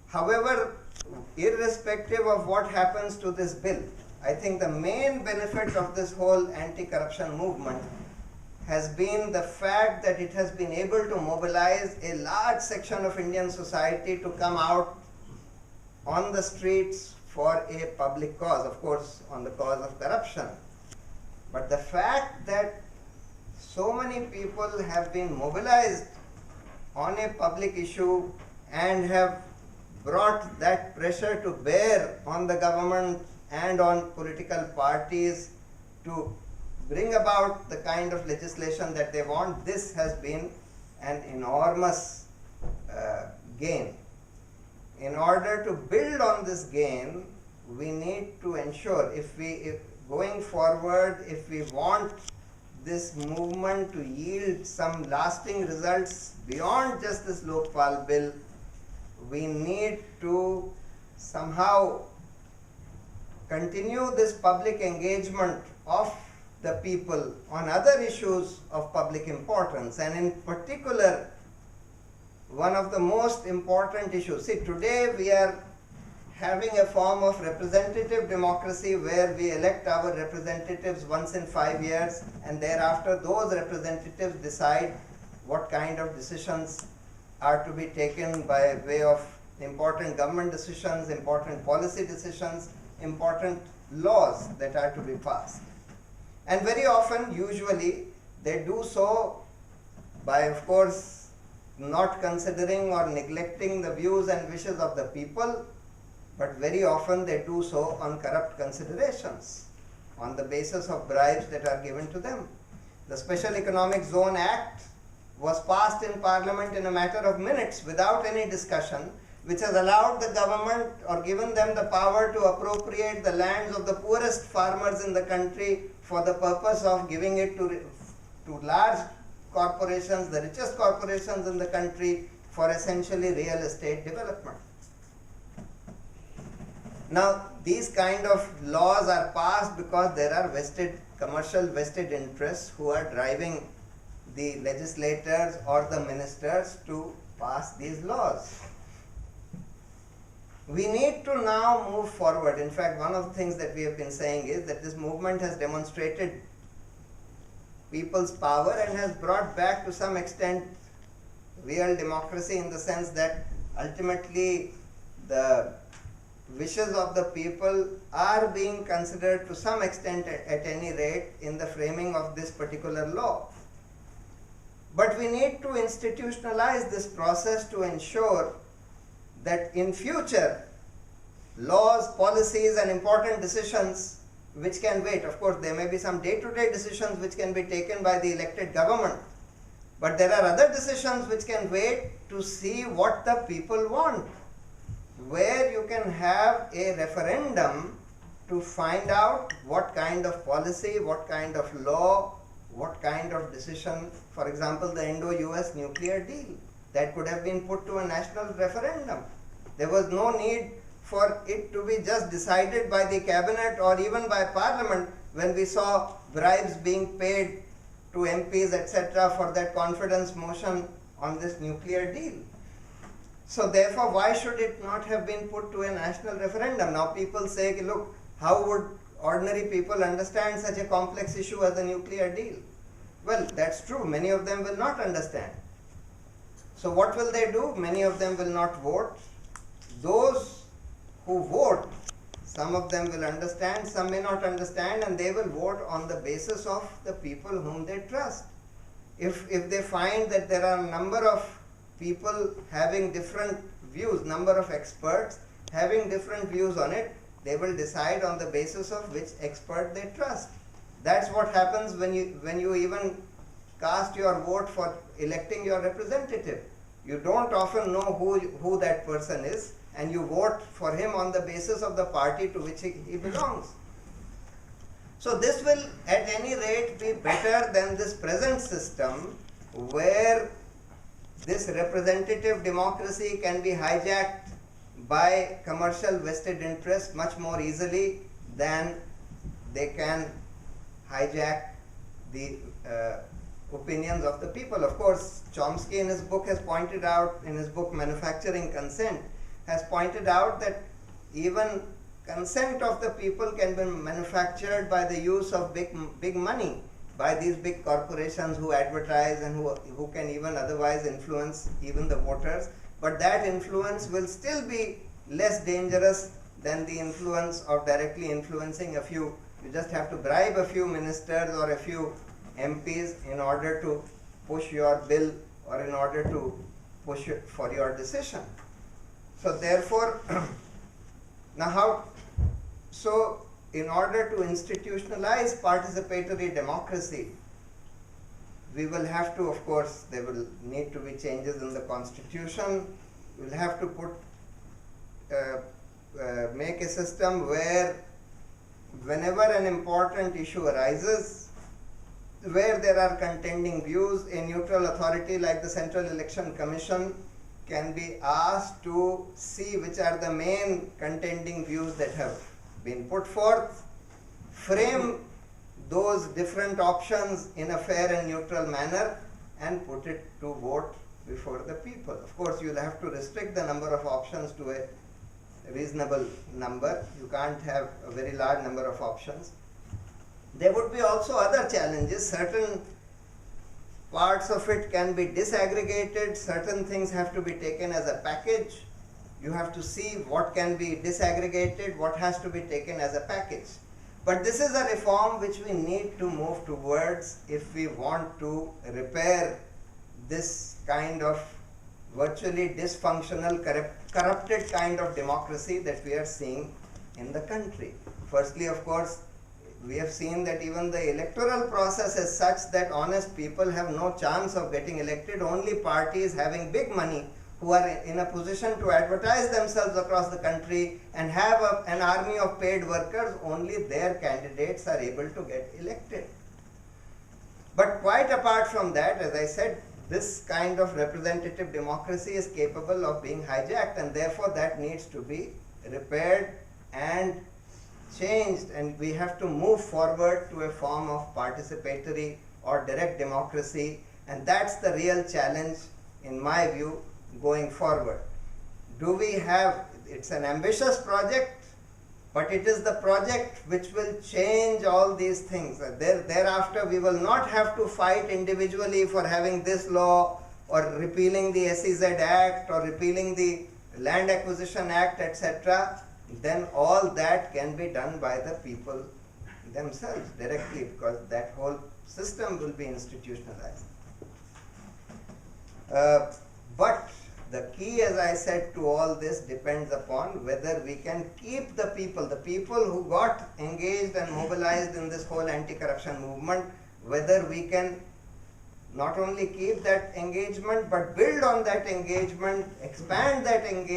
However, irrespective of what happens to this bill, I think the main benefit of this whole anti-corruption movement has been the fact that it has been able to mobilize a large section of Indian society to come out on the streets for a public cause, of course, on the cause of corruption. But the fact that so many people have been mobilized on a public issue and have brought that pressure to bear on the government and on political parties to bring about the kind of legislation that they want, this has been an enormous gain. In order to build on this gain, we need to ensure, if going forward, if we want this movement to yield some lasting results beyond just this Lokpal bill, we need to somehow continue this public engagement of the people on other issues of public importance, and in particular, one of the most important issues. See, today we are having a form of representative democracy where we elect our representatives once in 5 years, and thereafter those representatives decide what kind of decisions are to be taken by way of important government decisions, important policy decisions, important laws that are to be passed. And very often, usually, they do so by, of course, not considering or neglecting the views and wishes of the people, but very often they do so on corrupt considerations, on the basis of bribes that are given to them. The Special Economic Zone Act was passed in Parliament in a matter of minutes without any discussion, which has allowed the government or given them the power to appropriate the lands of the poorest farmers in the country for the purpose of giving it to large corporations, the richest corporations in the country, for essentially real estate development. Now, these kind of laws are passed because there are commercial vested interests who are driving the legislators or the ministers to pass these laws. We need to now move forward. In fact, one of the things that we have been saying is that this movement has demonstrated people's power and has brought back to some extent real democracy, in the sense that ultimately the wishes of the people are being considered to some extent, at any rate, in the framing of this particular law. But we need to institutionalize this process to ensure that in future, laws, policies and important decisions which can wait. Of course, there may be some day-to-day decisions which can be taken by the elected government, but there are other decisions which can wait to see what the people want, where you can have a referendum to find out what kind of policy, what kind of law, what kind of decision. For example, the Indo-US nuclear deal, that could have been put to a national referendum. There was no need for it to be just decided by the cabinet or even by parliament when we saw bribes being paid to MPs, etc., for that confidence motion on this nuclear deal. So therefore, why should it not have been put to a national referendum? Now people say, look, how would ordinary people understand such a complex issue as a nuclear deal? Well, that's true. Many of them will not understand. So what will they do? Many of them will not vote. Those who vote, some of them will understand, some may not understand, and they will vote on the basis of the people whom they trust. If they find that there are a number of people having different views, number of experts having different views on it, they will decide on the basis of which expert they trust. That's what happens when you even cast your vote for electing your representative. You don't often know who that person is, and you vote for him on the basis of the party to which he belongs. So this will at any rate be better than this present system, where this representative democracy can be hijacked by commercial vested interests much more easily than they can hijack the opinions of the people. Of course, Chomsky in his book has pointed out, in his book Manufacturing Consent, has pointed out that even consent of the people can be manufactured by the use of big money, by these big corporations who advertise and who can even otherwise influence even the voters. But that influence will still be less dangerous than the influence of directly influencing a few. You just have to bribe a few ministers or a few MPs in order to push your bill or in order to push it for your decision. So therefore, so in order to institutionalize participatory democracy, we will have to, of course, there will need to be changes in the constitution. We will have to make a system where whenever an important issue arises, where there are contending views, a neutral authority like the Central Election Commission can be asked to see which are the main contending views that have been put forth, frame those different options in a fair and neutral manner, and put it to vote before the people. Of course, you will have to restrict the number of options to a reasonable number. You can't have a very large number of options. There would be also other challenges. Certain parts of it can be disaggregated. Certain things have to be taken as a package. You have to see what can be disaggregated, what has to be taken as a package. But this is a reform which we need to move towards if we want to repair this kind of virtually dysfunctional, corrupted kind of democracy that we are seeing in the country. Firstly, of course, we have seen that even the electoral process is such that honest people have no chance of getting elected. Only parties having big money who are in a position to advertise themselves across the country and have an army of paid workers, only their candidates are able to get elected. But quite apart from that, as I said, this kind of representative democracy is capable of being hijacked, and therefore that needs to be repaired and changed, and we have to move forward to a form of participatory or direct democracy, and that's the real challenge in my view going forward. Do we have, it's an ambitious project, but it is the project which will change all these things. Thereafter we will not have to fight individually for having this law or repealing the SEZ Act or repealing the Land Acquisition Act, etc. Then all that can be done by the people themselves directly, because that whole system will be institutionalized. But the key, as I said, to all this depends upon whether we can keep the people who got engaged and mobilized in this whole anti-corruption movement, whether we can not only keep that engagement but build on that engagement, expand that engagement.